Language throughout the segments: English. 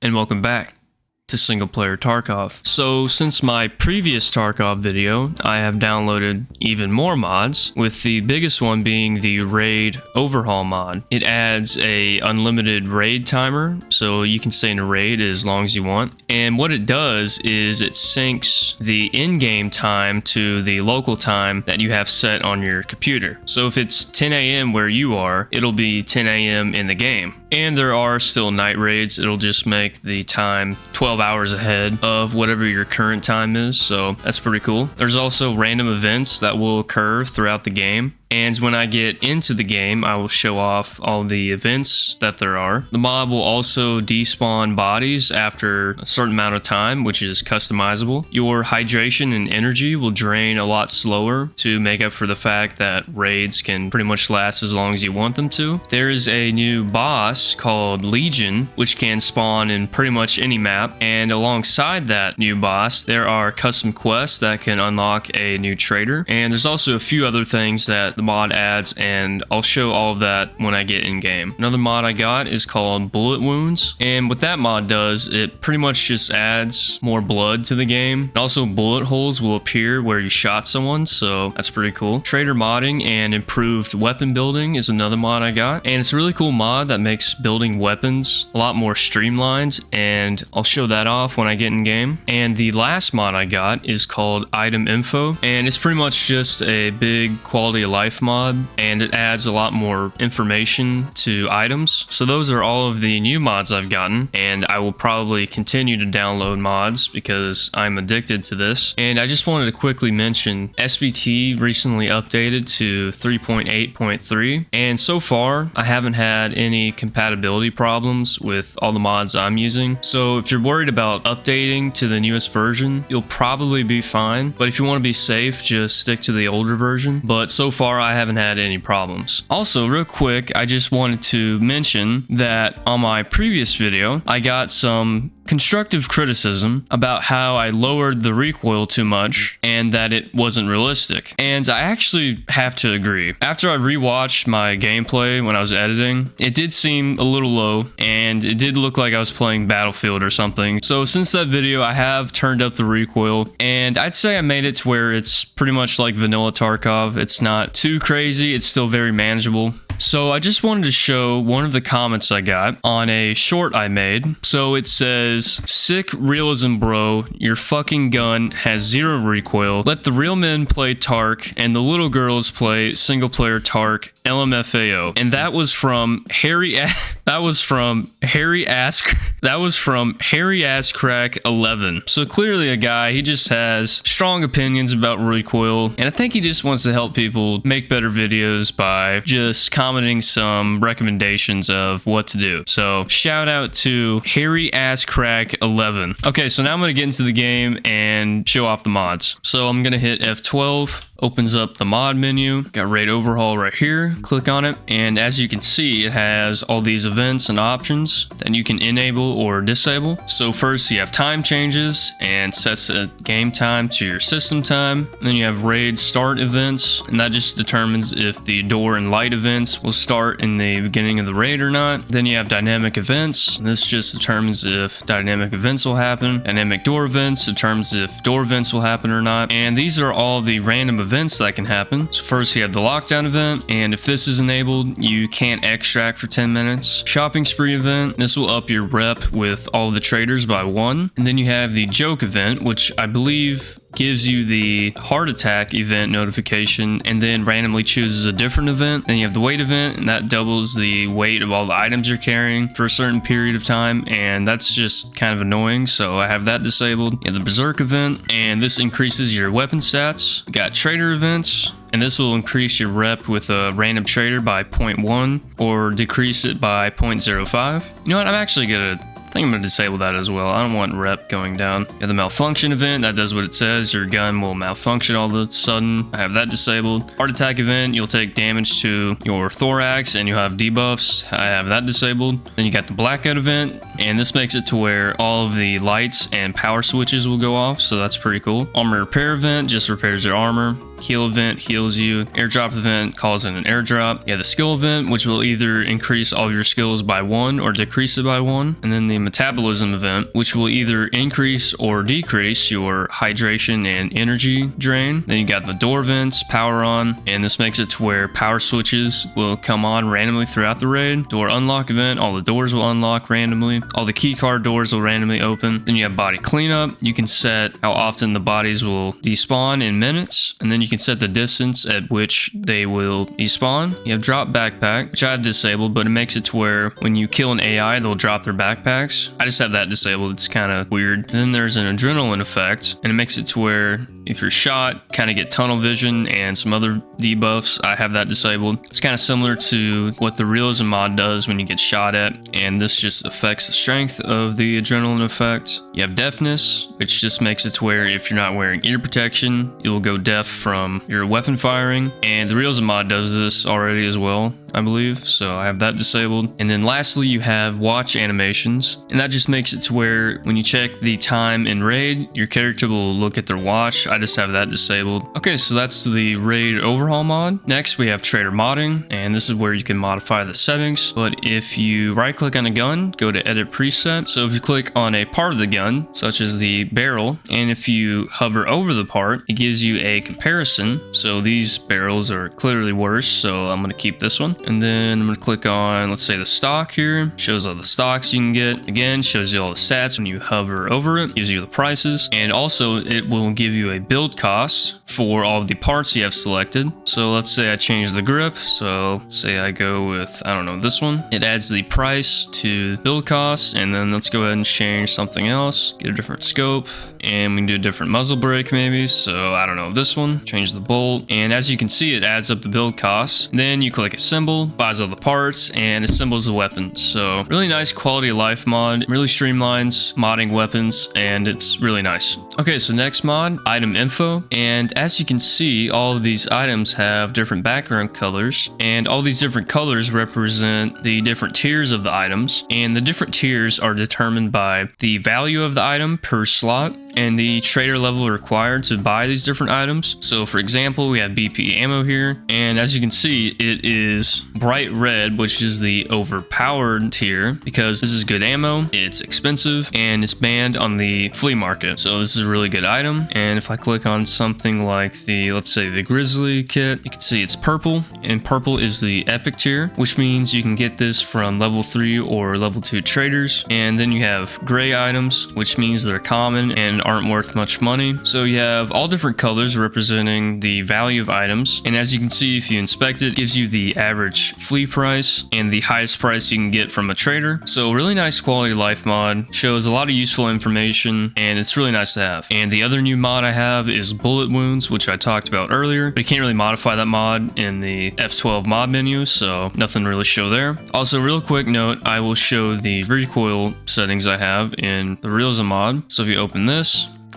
and welcome back to single player Tarkov. So since my previous Tarkov video, I have downloaded even more mods, with the biggest one being the raid overhaul mod. It adds a unlimited raid timer, so you can stay in a raid as long as you want. And what it does is it syncs the in-game time to the local time that you have set on your computer. So if it's 10 a.m. where you are, it'll be 10 a.m. in the game. And there are still night raids. It'll just make the time 12 hours ahead of whatever your current time is, so that's pretty cool. There's also random events that will occur throughout the game, and when I get into the game, I will show off all the events that there are. The mod will also despawn bodies after a certain amount of time, which is customizable. Your hydration and energy will drain a lot slower to make up for the fact that raids can pretty much last as long as you want them to. There is a new boss called Legion, which can spawn in pretty much any map, and alongside that new boss, there are custom quests that can unlock a new trader, and there's also a few other things that the mod adds, and I'll show all of that when I get in game. Another mod I got is called Bullet Wounds, and what that mod does, it pretty much just adds more blood to the game. And also bullet holes will appear where you shot someone, so that's pretty cool. Trader modding and improved weapon building is another mod I got, and it's a really cool mod that makes building weapons a lot more streamlined, and I'll show that off when I get in game. And the last mod I got is called Item Info, and it's pretty much just a big quality of life mod, and it adds a lot more information to items. So those are all of the new mods I've gotten, and I will probably continue to download mods because I'm addicted to this. And I just wanted to quickly mention SBT recently updated to 3.8.3, and so far I haven't had any compatibility problems with all the mods I'm using. So if you're worried about updating to the newest version, you'll probably be fine, but if you want to be safe, just stick to the older version. But so far I haven't had any problems. Also, real quick, I just wanted to mention that on my previous video, I got some constructive criticism about how I lowered the recoil too much and that it wasn't realistic. And I actually have to agree. After I rewatched my gameplay when I was editing, it did seem a little low and it did look like I was playing Battlefield or something. So since that video, I have turned up the recoil, and I'd say I made it to where it's pretty much like vanilla Tarkov. It's not too crazy, it's still very manageable. So I just wanted to show one of the comments I got on a short I made. So it says, "Sick realism bro, your fucking gun has zero recoil. Let the real men play Tark and the little girls play single player Tark LMFAO." And that was from Harry Ass Crack 11. So clearly a guy, he just has strong opinions about recoil, and I think he just wants to help people make better videos by just commenting some recommendations of what to do. So shout out to Harry Ass Crack 11. Okay, so now I'm gonna get into the game and show off the mods. So I'm gonna hit F12. Opens up the mod menu. Got raid overhaul right here. Click on it, and as you can see, it has all these events and options that you can enable or disable. So first you have time changes, and sets the game time to your system time. And then you have raid start events, and that just determines if the door and light events will start in the beginning of the raid or not. Then you have dynamic events. This just determines if dynamic events will happen. Dynamic door events determines if door events will happen or not. And these are all the random events that can happen. So first you have the lockdown event, and if this is enabled, you can't extract for 10 minutes. Shopping spree event, this will up your rep with all the traders by 1. And then you have the joke event, which I believe gives you the heart attack event notification and then randomly chooses a different event. Then you have the weight event, and that doubles the weight of all the items you're carrying for a certain period of time, and that's just kind of annoying, so I have that disabled. You have the berserk event, and this increases your weapon stats. You got trader events, and this will increase your rep with a random trader by 0.1 or decrease it by 0.05. You know what, I think I'm going to disable that as well. I don't want rep going down. You have the malfunction event. That does what it says. Your gun will malfunction all of a sudden. I have that disabled. Heart attack event. You'll take damage to your thorax and you'll have debuffs. I have that disabled. Then you got the blackout event. And this makes it to where all of the lights and power switches will go off. So that's pretty cool. Armor repair event just repairs your armor. Heal event heals you. Airdrop event calls in an airdrop. You have the skill event, which will either increase all of your skills by 1 or decrease it by 1. And then the metabolism event, which will either increase or decrease your hydration and energy drain. Then you got the door vents, power on, and this makes it to where power switches will come on randomly throughout the raid. Door unlock event, all the doors will unlock randomly. All the key card doors will randomly open. Then you have body cleanup. You can set how often the bodies will despawn in minutes, and then you can set the distance at which they will despawn. You have drop backpack, which I have disabled, but it makes it to where when you kill an AI, they'll drop their backpacks. I just have that disabled. It's kind of weird. Then there's an adrenaline effect, and it makes it to where if you're shot, kind of get tunnel vision and some other debuffs. I have that disabled. It's kind of similar to what the Realism Mod does when you get shot at, and this just affects the strength of the adrenaline effect. You have deafness, which just makes it to where if you're not wearing ear protection, you'll go deaf from your weapon firing, and the Realism Mod does this already as well, I believe, so I have that disabled. And then lastly, you have watch animations, and that just makes it to where when you check the time in raid, your character will look at their watch. I just have that disabled. Okay, so that's the raid overhaul mod. Next, we have trader modding, and this is where you can modify the settings. But if you right click on a gun, go to edit preset. So if you click on a part of the gun, such as the barrel, and if you hover over the part, it gives you a comparison. So these barrels are clearly worse, so I'm going to keep this one. And then I'm going to click on, let's say, the stock here. Shows all the stocks you can get. Again, shows you all the stats when you hover over it. Gives you the prices. And also, it will give you a build cost for all of the parts you have selected. So let's say I change the grip. So say I go with, I don't know, this one. It adds the price to build cost. And then let's go ahead and change something else. Get a different scope. And we can do a different muzzle brake maybe. So I don't know, this one. Change the bolt. And as you can see, it adds up the build cost. Then you click assemble, buys all the parts, and assembles the weapons. So really nice quality of life mod. Really streamlines modding weapons, and it's really nice. Okay, so next mod, item info. And as you can see, all of these items have different background colors, and all these different colors represent the different tiers of the items. And the different tiers are determined by the value of the item per slot and the trader level required to buy these different items. So for example, we have BP ammo here, and as you can see, it is bright red, which is the overpowered tier, because this is good ammo, it's expensive, and it's banned on the flea market. So this is a really good item. And if I click on something like the, let's say, the Grizzly kit, you can see it's purple, and purple is the epic tier, which means you can get this from level 3 or level 2 traders. And then you have gray items, which means they're common and aren't worth much money. So you have all different colors representing the value of items, and as you can see, if you inspect it, it gives you the average flea price and the highest price you can get from a trader. So really nice quality of life mod, shows a lot of useful information, and it's really nice to have. And the other new mod I have is bullet wounds, which I talked about earlier, but you can't really modify that mod in the F12 mod menu, so nothing to really show there. Also, real quick note, I will show the recoil settings I have in the Realism mod. So if you open this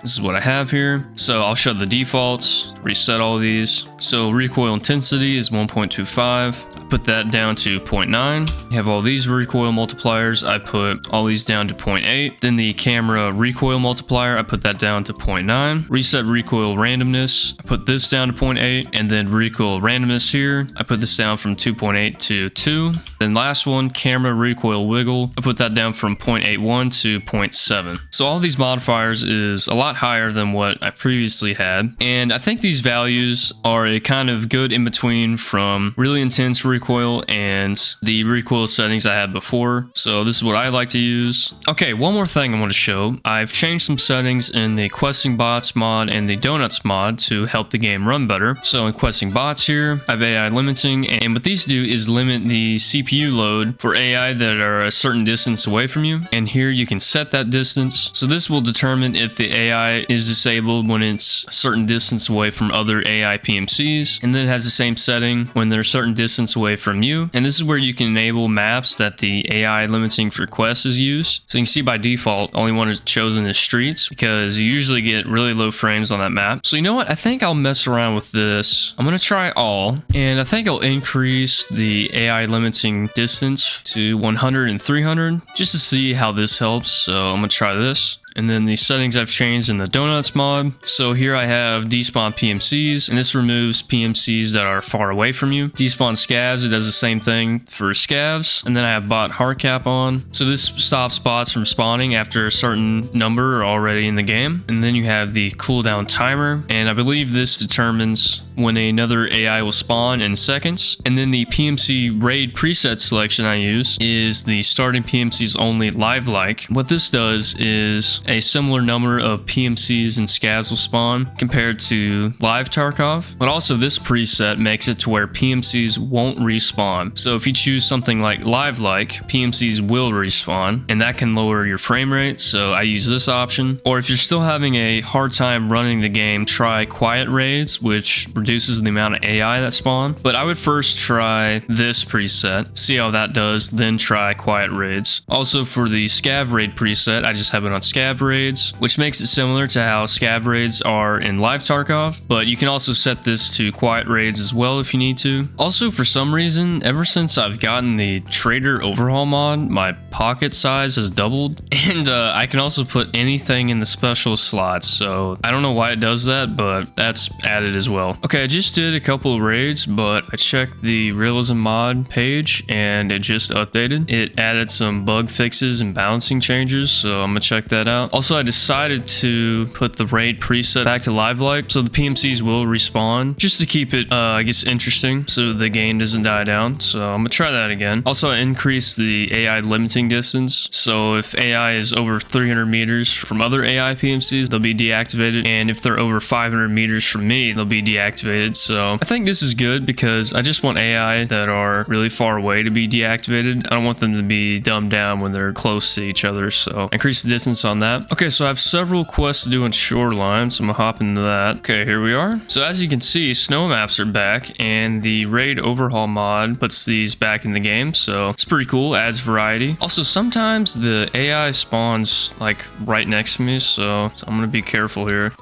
is what I have here. So I'll show the defaults, reset all of these. So recoil intensity is 1.25. I put that down to 0.9. You have all these recoil multipliers. I put all these down to 0.8. Then the camera recoil multiplier, I put that down to 0.9. Reset recoil randomness, I put this down to 0.8. And then recoil randomness here, I put this down from 2.8 to 2. Then last one, camera recoil wiggle, I put that down from 0.81 to 0.7. So all these modifiers is a lot higher than what I previously had, and I think these values are a kind of good in between from really intense recoil and the recoil settings I had before. So this is what I like to use. Okay, one more thing I want to show. I've changed some settings in the questing bots mod and the donuts mod to help the game run better. So in questing bots here, I have AI limiting, and what these do is limit the CPU load for AI that are a certain distance away from you, and here you can set that distance. So this will determine if the AI is disabled when it's a certain distance away from other AI PMCs, and then it has the same setting when they're a certain distance away from you. And this is where you can enable maps that the AI limiting for quests is used. So you can see by default, only one is chosen is streets, because you usually get really low frames on that map. So you know what? I think I'll mess around with this. I'm going to try all, and I think I'll increase the AI limiting distance to 100 and 300 just to see how this helps. So I'm going to try this. And then the settings I've changed in the Donuts mod. So here I have despawn PMCs, and this removes PMCs that are far away from you. Despawn scavs, it does the same thing for scavs. And then I have bot hard cap on. So this stops bots from spawning after a certain number already in the game. And then you have the cooldown timer, and I believe this determines when another AI will spawn in seconds. And then the PMC raid preset selection I use is the starting PMCs only live-like. What this does is a similar number of PMCs and scavs will spawn compared to live Tarkov, but also this preset makes it to where PMCs won't respawn. So if you choose something like live-like, PMCs will respawn, and that can lower your frame rate, so I use this option. Or if you're still having a hard time running the game, try quiet raids, which reduces the amount of AI that spawn. But I would first try this preset, see how that does, then try quiet raids. Also for the scav raid preset, I just have it on scav raids, which makes it similar to how scav raids are in live Tarkov, but you can also set this to quiet raids as well if you need to. Also, for some reason, ever since I've gotten the Trader Overhaul mod, my pocket size has doubled, and I can also put anything in the special slots, so I don't know why it does that, but that's added as well. Okay, I just did a couple of raids, but I checked the Realism Mod page and it just updated. It added some bug fixes and balancing changes, so I'm gonna check that out. Also, I decided to put the raid preset back to live-like, so the PMCs will respawn, just to keep it, I guess, interesting, so the game doesn't die down. So I'm gonna try that again. Also, I increased the AI limiting distance, so if AI is over 300 meters from other AI PMCs, they'll be deactivated, and if they're over 500 meters from me, they'll be deactivated. So I think this is good because I just want AI that are really far away to be deactivated. I don't want them to be dumbed down when they're close to each other, so increase the distance on that. Okay, so I have several quests to do in Shoreline, so I'm gonna hop into that. Okay, here we are. So as you can see, snow maps are back, and the raid overhaul mod puts these back in the game, so it's pretty cool, adds variety. Also, sometimes the AI spawns like right next to me, so I'm gonna be careful here.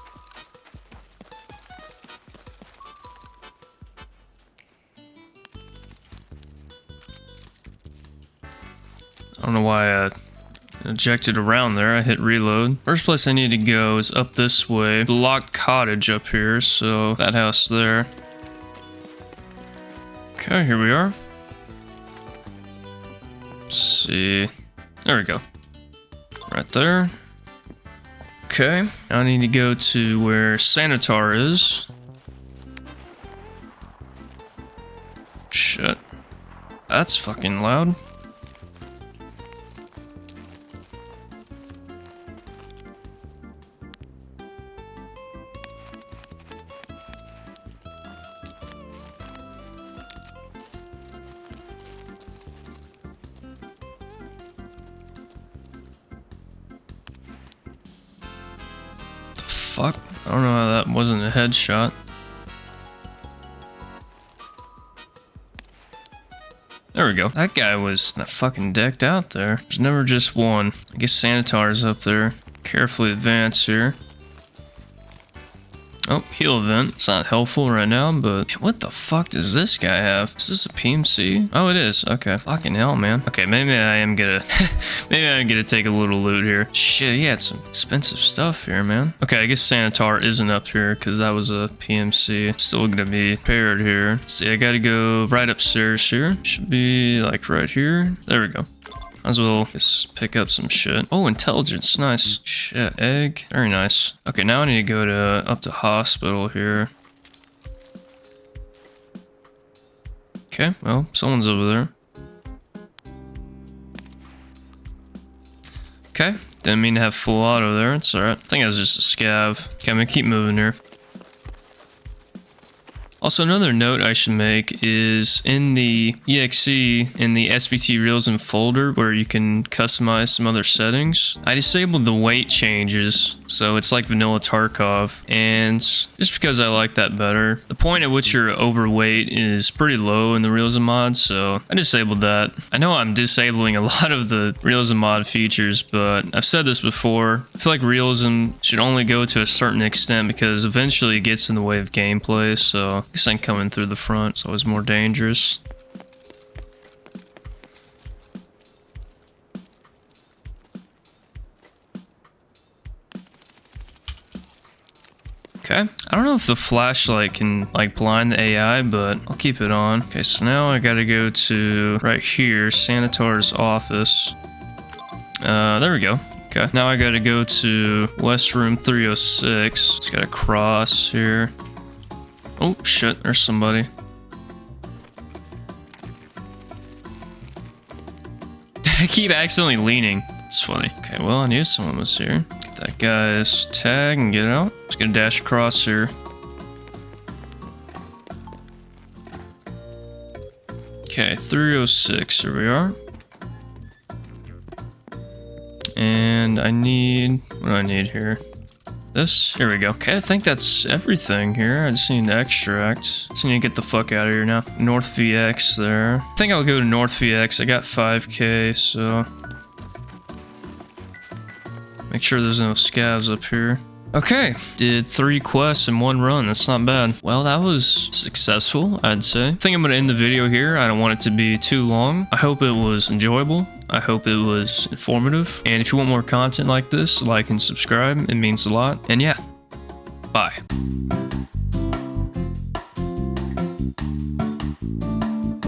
I don't know why I ejected around there. I hit reload. First place I need to go is up this way. The locked cottage up here, so that house there. Okay, here we are. Let's see. There we go. Right there. Okay, now I need to go to where Sanitar is. Shit. That's fucking loud. Fuck, I don't know how that wasn't a headshot. There we go. That guy was fucking decked out there. There's never just one. I guess Sanitar's up there. Carefully advance here. Oh, heal event. It's not helpful right now, but what the fuck does this guy have? Is this a PMC? Oh, it is. Okay. Fucking hell, man. Okay, maybe I am gonna maybe I'm gonna take a little loot here. Shit, he had some expensive stuff here, man. Okay, I guess Sanitar isn't up here because that was a PMC. Still gonna be paired here. Let's see, I gotta go right upstairs here. Should be like right here. There we go. Might as well just pick up some shit. Oh, intelligence. Nice. Shit. Egg. Very nice. Okay, now I need to go up to hospital here. Okay, well, someone's over there. Okay, didn't mean to have full auto there. It's alright. I think it was just a scav. Okay, I'm gonna keep moving here. Also, another note I should make is in the exe, in the SBT Realism folder where you can customize some other settings, I disabled the weight changes, so it's like vanilla Tarkov, and just because I like that better. The point at which you're overweight is pretty low in the Realism mod, so I disabled that. I know I'm disabling a lot of the Realism mod features, but I've said this before, I feel like Realism should only go to a certain extent because eventually it gets in the way of gameplay, so this thing coming through the front is always more dangerous. Okay, I don't know if the flashlight can like blind the AI, but I'll keep it on. Okay, so now I gotta go to right here, Sanitar's office. There we go. Okay, now I gotta go to West Room 306. Just gotta cross here. Oh shit, there's somebody. I keep accidentally leaning. It's funny. Okay, well, I knew someone was here. Get that guy's tag and get out. Just gonna dash across here. Okay, 306, here we are. And I need, what do I need here? This, here we go. Okay, I think that's everything here. I just need to extract. Just need to get the fuck out of here now. North VX there. I think I'll go to North VX. I got 5k, so make sure there's no scavs up here. Okay, did 3 quests in 1 run. That's not bad. Well, that was successful, I'd say. I think I'm gonna end the video here. I don't want it to be too long. I hope it was enjoyable. I hope it was informative. And if you want more content like this, like and subscribe. It means a lot. And yeah, bye.